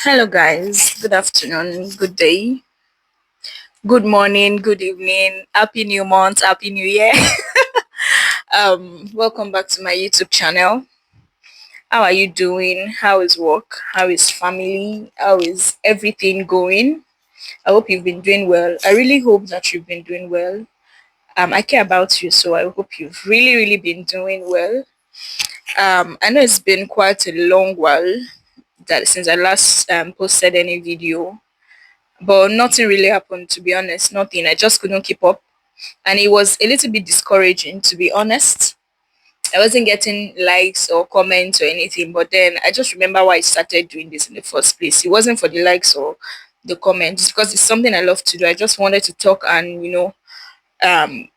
Hello, guys. Good afternoon, good day, good morning, good evening, happy new month, happy new year. Welcome back to my YouTube channel. How are you doing? How is work? How is family? How is everything going? I hope you've been doing well. I really hope that you've been doing well. I care about you, so I hope you've really been doing well. I know it's been quite a long while that since I last posted any video, but nothing really happened, to be honest. Nothing. I just couldn't keep up, and it was a little bit discouraging, to be honest. I wasn't getting likes or comments or anything, but then I just remember why I started doing this in the first place. It wasn't for the likes or the comments, because it's something I love to do. I just wanted to talk and a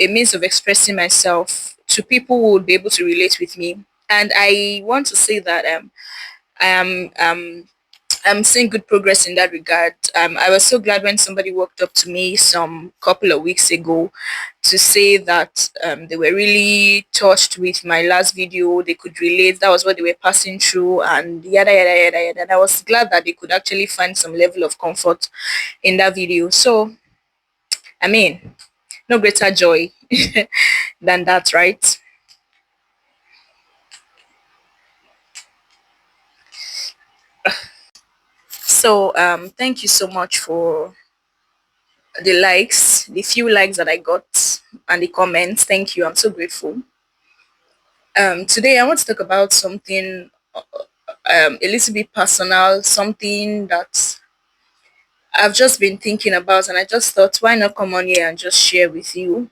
means of expressing myself to people who would be able to relate with me. And I want to say that I am I'm seeing good progress in that regard. I was so glad when somebody walked up to me some couple of weeks ago to say that they were really touched with my last video. They could relate. That was what they were passing through, and yada yada yada yada. And I was glad that they could actually find some level of comfort in that video. So, I mean, no greater joy than that, right? So, thank you so much for the likes, the few likes that I got, and the comments. Thank you. I'm so grateful. Today, I want to talk about something a little bit personal, something that I've just been thinking about, and I just thought, why not come on here and just share with you?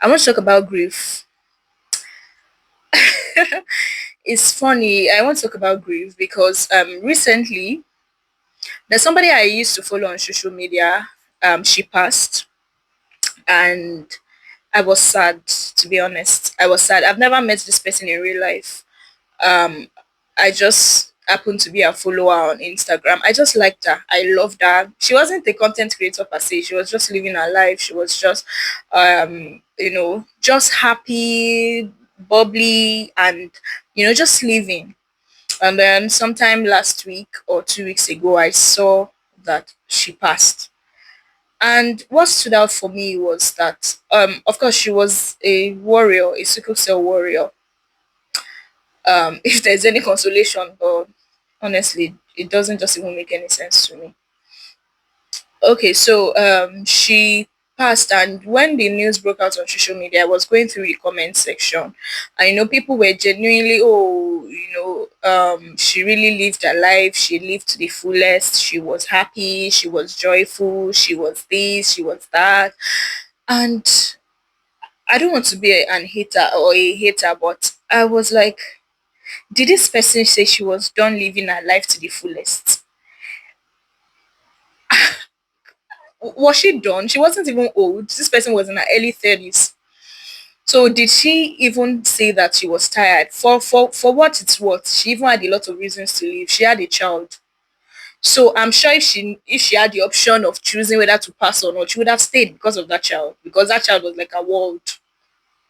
I want to talk about grief. It's funny. I want to talk about grief because recently there's somebody I used to follow on social media. She passed, and I was sad. To be honest, I was sad. I've never met this person in real life. um I just happened to be a follower on Instagram. I just liked her. I loved her. She wasn't a content creator per se. She was just living her life. She was just just happy, bubbly, and just living. And then sometime last week or 2 weeks ago, I saw that she passed. And what stood out for me was that of course she was a warrior, a sickle cell warrior. If there's any consolation, but honestly it doesn't just even make any sense to me. Okay, so she passed, and when the news broke out on social media, I was going through the comment section. I know people were genuinely, oh, she really lived her life, she lived to the fullest, she was happy, she was joyful, she was this, she was that. And I don't want to be an hater or a hater, but I was like, did this person say she was done living her life to the fullest? Was she done? She wasn't even old. This person was in her early 30s. So did she even say that she was tired? For what it's worth, she even had a lot of reasons to leave. She had a child. So I'm sure if she had the option of choosing whether to pass or not, she would have stayed because of that child. Because that child was like a world.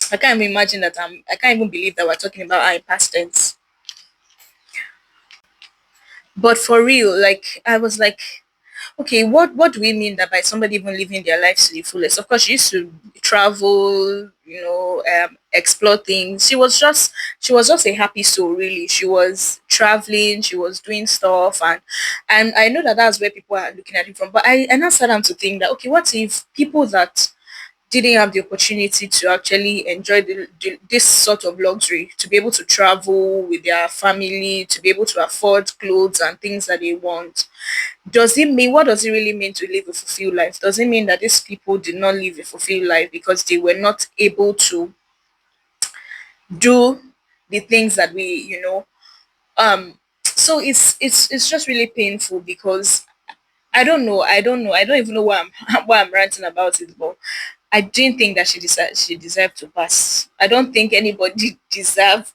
I can't even imagine that I can't even believe that we're talking about her in past tense. But for real, like I was like, okay, what do we mean that by somebody even living their lives to the fullest? Of course, she used to travel, explore things. She was just a happy soul, really. She was traveling, she was doing stuff, and I know that that's where people are looking at it from. But I now started to think that, okay, what if people that didn't have the opportunity to actually enjoy this sort of luxury, to be able to travel with their family, to be able to afford clothes and things that they want, what does it really mean to live a fulfilled life? Does it mean that these people did not live a fulfilled life because they were not able to do the things that so it's just really painful because I don't even know why I'm ranting about it, but I didn't think that she deserved to pass. I don't think anybody deserved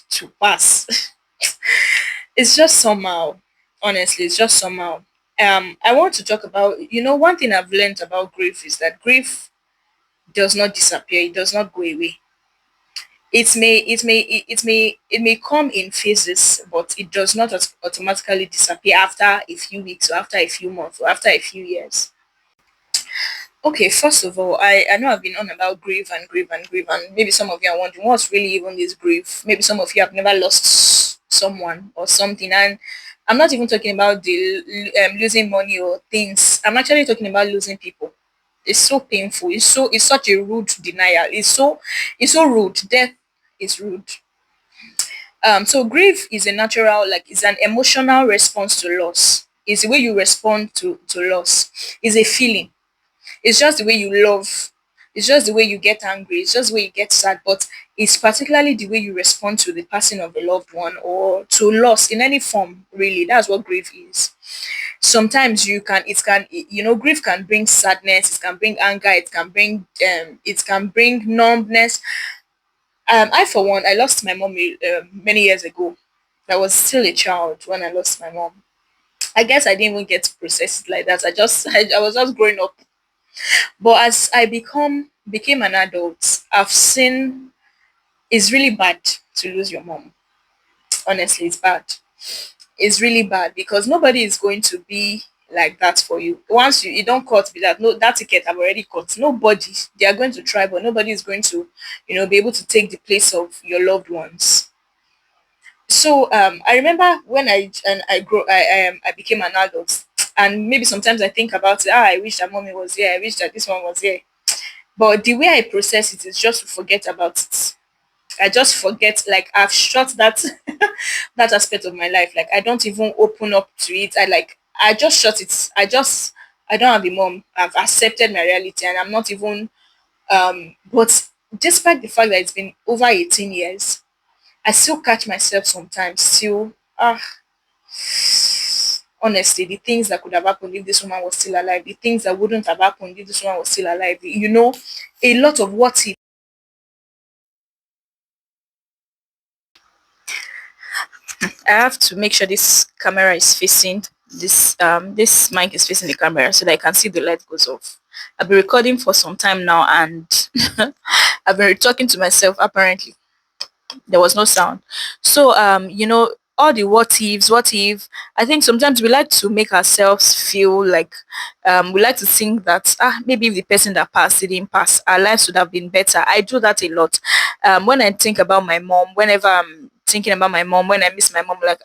to pass. It's just somehow, honestly, it's just somehow. I want to talk about, one thing I've learned about grief is that grief does not disappear, it does not go away. It may come in phases, but it does not automatically disappear after a few weeks or after a few months or after a few years. Okay, first of all, I know I've been on about grief and grief and grief, and maybe some of you are wondering what's really even this grief. Maybe some of you have never lost someone or something, and I'm not even talking about the losing money or things. I'm actually talking about losing people. It's so painful. It's such a rude denial. It's so rude. Death is rude. So grief is a natural, like it's an emotional response to loss. It's the way you respond to loss. It's a feeling. It's just the way you love. It's just the way you get angry. It's just the way you get sad. But it's particularly the way you respond to the passing of a loved one or to loss in any form, really. That's what grief is. Sometimes grief can bring sadness, it can bring anger, it can bring numbness. I for one, I lost my mom many years ago. I was still a child when I lost my mom. I guess I didn't even get to process it like that. I was just growing up. But as I became an adult, I've seen it's really bad to lose your mom. Honestly, it's bad. It's really bad because nobody is going to be like that for you. Once you don't cut with that, no, that ticket I've already cut. Nobody, they are going to try, but nobody is going to, be able to take the place of your loved ones. So I remember when I became an adult, and maybe sometimes I think about it. I wish that mommy was here. I wish that this one was here. But the way I process it is just to forget about it. I just forget, like I've shut that that aspect of my life. Like I don't even open up to it. I just shut it. I don't have a mom. I've accepted my reality and I'm not even but despite the fact that it's been over 18 years, I still catch myself sometimes still honestly, the things that could have happened if this woman was still alive, the things that wouldn't have happened if this woman was still alive, a lot of what if. I have to make sure this camera is facing this mic is facing the camera so that I can see the light goes off. I've been recording for some time now and I've been talking to myself apparently. There was no sound. So all the what if, I think sometimes we like to make ourselves feel like we like to think that maybe if the person that passed didn't pass, our lives would have been better. I do that a lot. When I think about my mom, whenever I'm thinking about my mom, when I miss my mom, like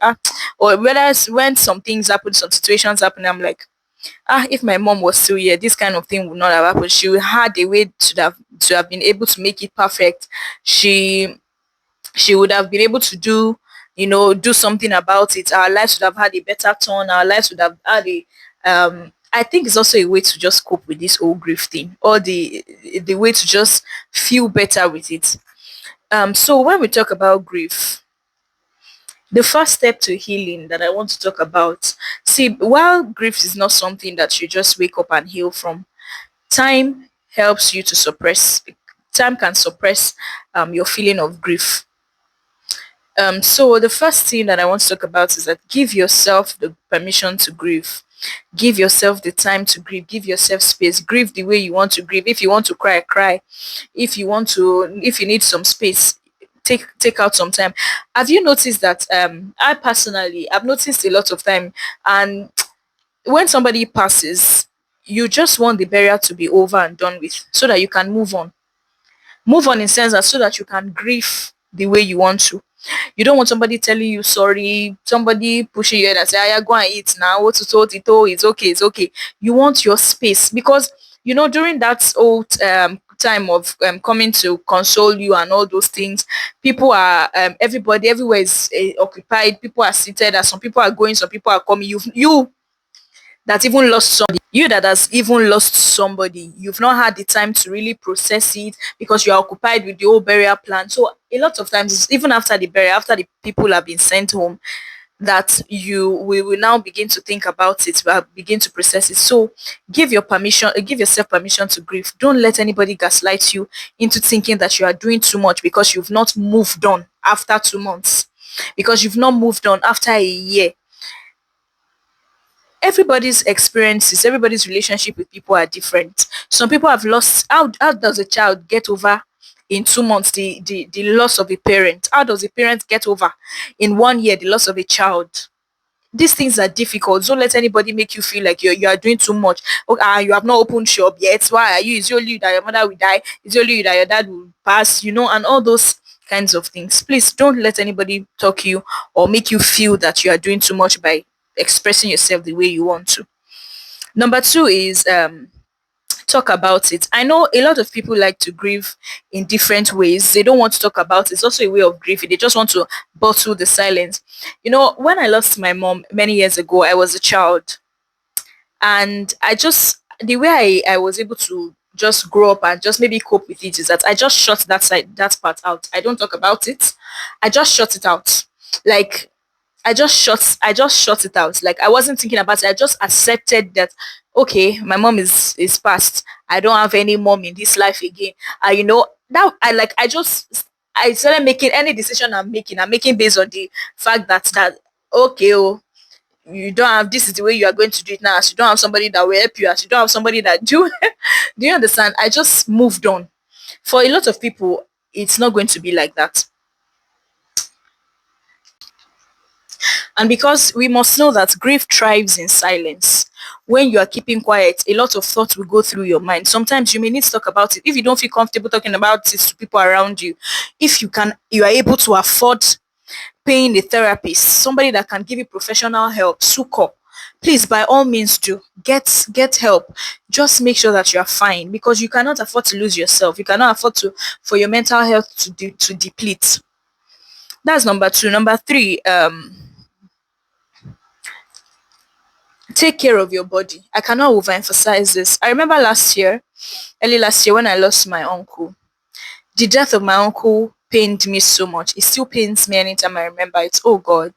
or when some things happen, some situations happen, I'm like, if my mom was still here, this kind of thing would not have happened. She had a way to have been able to make it perfect. She would have been able to do something about it. Our lives would have had a better turn. Our lives would have had a I think it's also a way to just cope with this whole grief thing, or the way to just feel better with it. So when we talk about grief, the first step to healing that I want to talk about, see, while grief is not something that you just wake up and heal from, time helps you to suppress. Time can suppress your feeling of grief. So the first thing that I want to talk about is that give yourself the permission to grieve. Give yourself the time to grieve. Give yourself space. Grieve the way you want to grieve. If you want to cry, cry. If you need some space, take out some time. Have you noticed that I personally I've noticed a lot of time, and when somebody passes, you just want the burial to be over and done with so that you can move on in sense that so that you can grieve the way you want to. You don't want somebody telling you sorry, somebody pushing you head and say, "Ah, yeah, go and eat now. What's it's okay, it's okay." You want your space because during that old time of coming to console you and all those things, people are everybody everywhere is occupied. People are seated, and some people are going, some people are coming. You that has even lost somebody, you've not had the time to really process it because you're occupied with the whole burial plan. So a lot of times, even after the burial, after the people have been sent home, that you we will now begin to think about it, begin to process it. So give yourself permission to grieve. Don't let anybody gaslight you into thinking that you are doing too much because you've not moved on after 2 months, because you've not moved on after a year. Everybody's experiences, everybody's relationship with people are different. Some people have lost. How does a child get over in 2 months the loss of a parent? How does a parent get over in 1 year the loss of a child? These things are difficult. Don't let anybody make you feel like you are doing too much. Okay, you have not opened shop yet. Why are you? Is it only you that your mother will die? Is it only you that your dad will pass? And all those kinds of things. Please don't let anybody talk you or make you feel that you are doing too much by expressing yourself the way you want to. Number two is talk about it. I know a lot of people like to grieve in different ways. They don't want to talk about it. It's also a way of grieving. They just want to bottle the silence. When I lost my mom many years ago, I was a child, and the way I was able to just grow up and just maybe cope with it is that I just shut that part out. I don't talk about it. I just shut it out. Like I just shut it out. Like I wasn't thinking about it. I just accepted that okay, my mom is past. I don't have any mom in this life again. That I started making any decision I'm making based on the fact that okay, oh, you don't have, this is the way you are going to do it now. As you don't have somebody that will help you, as you don't have somebody that do do you understand? I just moved on. For a lot of people, it's not going to be like that. And because we must know that grief thrives in silence. When you are keeping quiet, a lot of thoughts will go through your mind. Sometimes you may need to talk about it. If you don't feel comfortable talking about it to people around you, if you are able to afford paying a therapist, somebody that can give you professional help, succor, please by all means do get help. Just make sure that you are fine, because you cannot afford to lose yourself. You cannot afford to for your mental health to deplete. That's number two. Number three, take care of your body. I cannot overemphasize this. I remember early last year, when I lost my uncle. The death of my uncle pained me so much. It still pains me anytime I remember it. Oh God.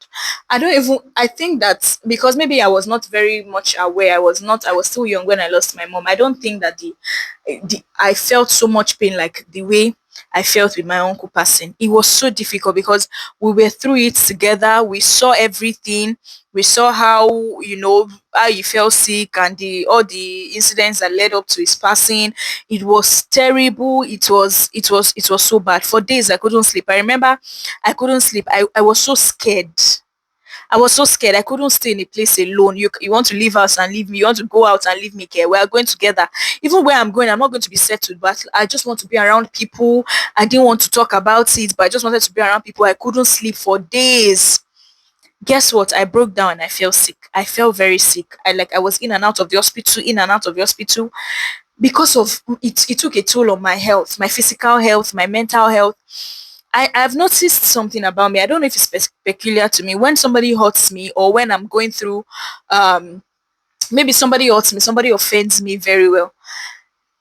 I think that because maybe I was not very much aware. I was still young when I lost my mom. I don't think that I felt so much pain like the way I felt with my uncle passing. It was so difficult because we were through it together. We saw everything. We saw how he fell sick and the all the incidents that led up to his passing. It was terrible. It was so bad. For days I couldn't sleep. I remember I couldn't sleep. I was so scared. I was so scared. I couldn't stay in a place alone. You want to leave us and leave me. You want to go out and leave me here. We are going together. Even where I'm going, I'm not going to be settled, but I just want to be around people. I didn't want to talk about it, but I just wanted to be around people. I couldn't sleep for days. Guess what? I broke down and I felt sick. I felt very sick. I was in and out of the hospital, in and out of the hospital because of it. It took a toll on my health, my physical health, my mental health. I've noticed something about me. I don't know if it's peculiar to me. When somebody hurts me or when I'm going through, um, maybe somebody hurts me, somebody offends me very well.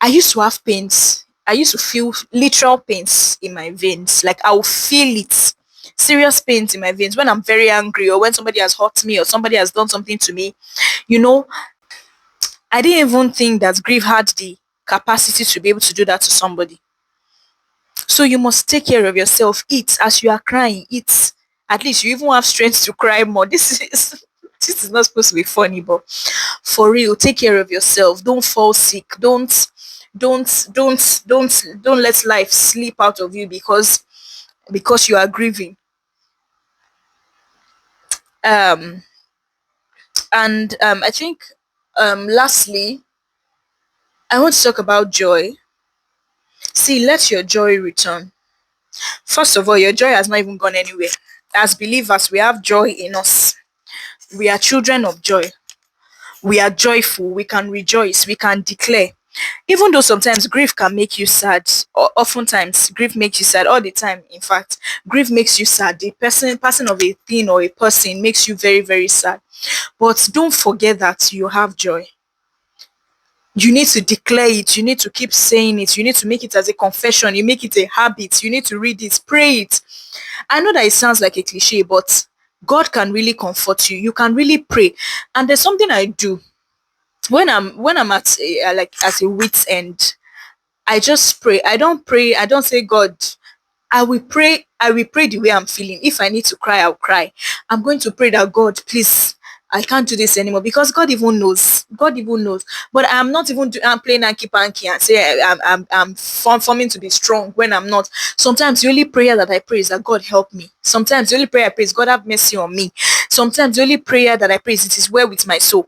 I used to have pains. I used to feel literal pains in my veins. Like I'll feel it. Serious pains in my veins when I'm very angry or when somebody has hurt me or somebody has done something to me. You know, I didn't even think that grief had the capacity to be able to do that to somebody. So you must take care of yourself. Eat as you are crying. Eat. At least you even have strength to cry more. This is this is not supposed to be funny, but for real, take care of yourself. Don't fall sick. Don't let life slip out of you because you are grieving. Um and I think lastly, I want to talk about joy. See, let your joy return. First of all, your joy has not even gone anywhere. As believers, we have joy in us. We are children of joy. We are joyful. We can rejoice. We can declare. Even though sometimes grief can make you sad, or oftentimes grief makes you sad, all the time, in fact, grief makes you sad. The person of a thing or a person makes you very, very sad. But don't forget that you have joy. You need to declare it. You need to keep saying it. You need to make it as a confession. You make it a habit. You need to read it, pray it. I know that it sounds like a cliche, but God can really comfort you. You can really pray. And there's something I do when I'm at a wit's end. I just pray. I don't pray. I don't say, God, I will pray. I will pray the way I'm feeling. If I need to cry, I'll cry. I'm going to pray that God, please. I can't do this anymore, because God even knows. God even knows. But I'm not even I'm playing hanky panky and say I'm forming to be strong when I'm not. Sometimes the only prayer that I pray is that God help me. Sometimes the only prayer I pray is God have mercy on me. Sometimes the only prayer that I pray is it is well with my soul.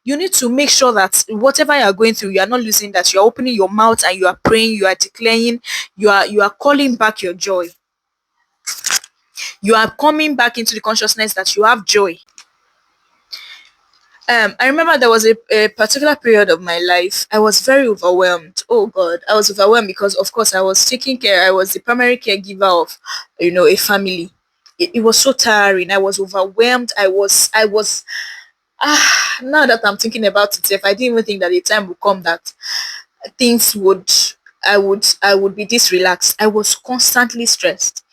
You need to make sure that whatever you are going through, you are not losing that. You are opening your mouth and you are praying, you are declaring, you are calling back your joy. You are coming back into the consciousness that you have joy. I remember there was a particular period of my life. I was very overwhelmed. Oh God, I was overwhelmed because, of course, I was taking care. I was the primary caregiver of, a family. It was so tiring. I was overwhelmed. I was. Now that I'm thinking about it, if I didn't even think that the time would come that things would I would be this relaxed. I was constantly stressed.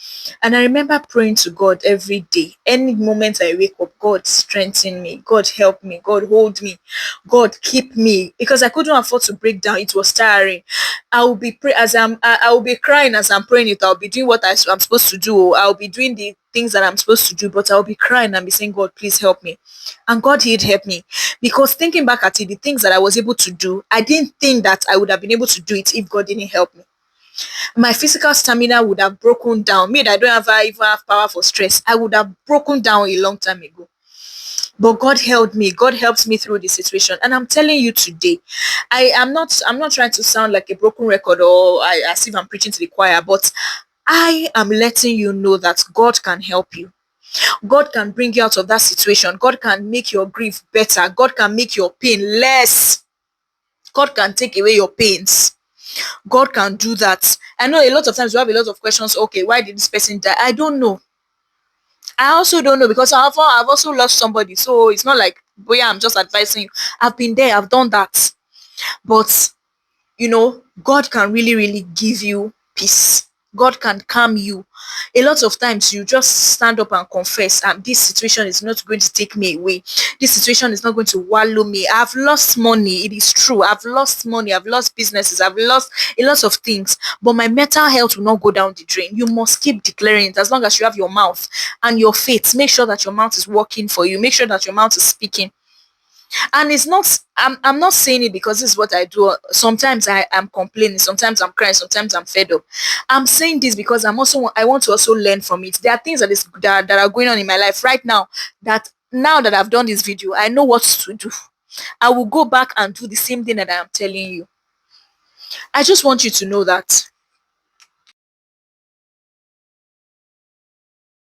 And I remember praying to God every day. Any moment I wake up, God strengthen me, God help me, God hold me, God keep me. Because I couldn't afford to break down. It was tiring. I will be I will be crying as I'm praying it. I'll be doing what I'm supposed to do. I'll be doing the things that I'm supposed to do, but I'll be crying and be saying, God, please help me. And God did help me, because thinking back at it, the things that I was able to do, I didn't think that I would have been able to do it if God didn't help me. My physical stamina would have broken down. Me that I don't even have power for stress, I would have broken down a long time ago. But God held me. God helped me through the situation. And I'm telling you today, I'm not trying to sound like a broken record, or as if I'm preaching to the choir, but I am letting you know that God can help you. God can bring you out of that situation. God can make your grief better. God can make your pain less. God can take away your pains. God can do that. I know a lot of times we have a lot of questions. Okay, why did this person die? I don't know. I also don't know, because I've also lost somebody. So it's not like, boy, I'm just advising you. I've been there, I've done that. But God can really, really give you peace. God can calm you. A lot of times you just stand up and confess, this situation is not going to take me away. This situation is not going to wallow me. I've lost money. It is true. I've lost money. I've lost businesses. I've lost a lot of things. But my mental health will not go down the drain. You must keep declaring it as long as you have your mouth and your faith. Make sure that your mouth is working for you. Make sure that your mouth is speaking. And it's not, I'm not saying it because this is what I do. Sometimes I am complaining, sometimes I'm crying, sometimes I'm fed up. I'm saying this because I want to also learn from it. There are things that are going on in my life right now, that now that I've done this video, I know what to do. I will go back and do the same thing that I am telling you. I just want you to know that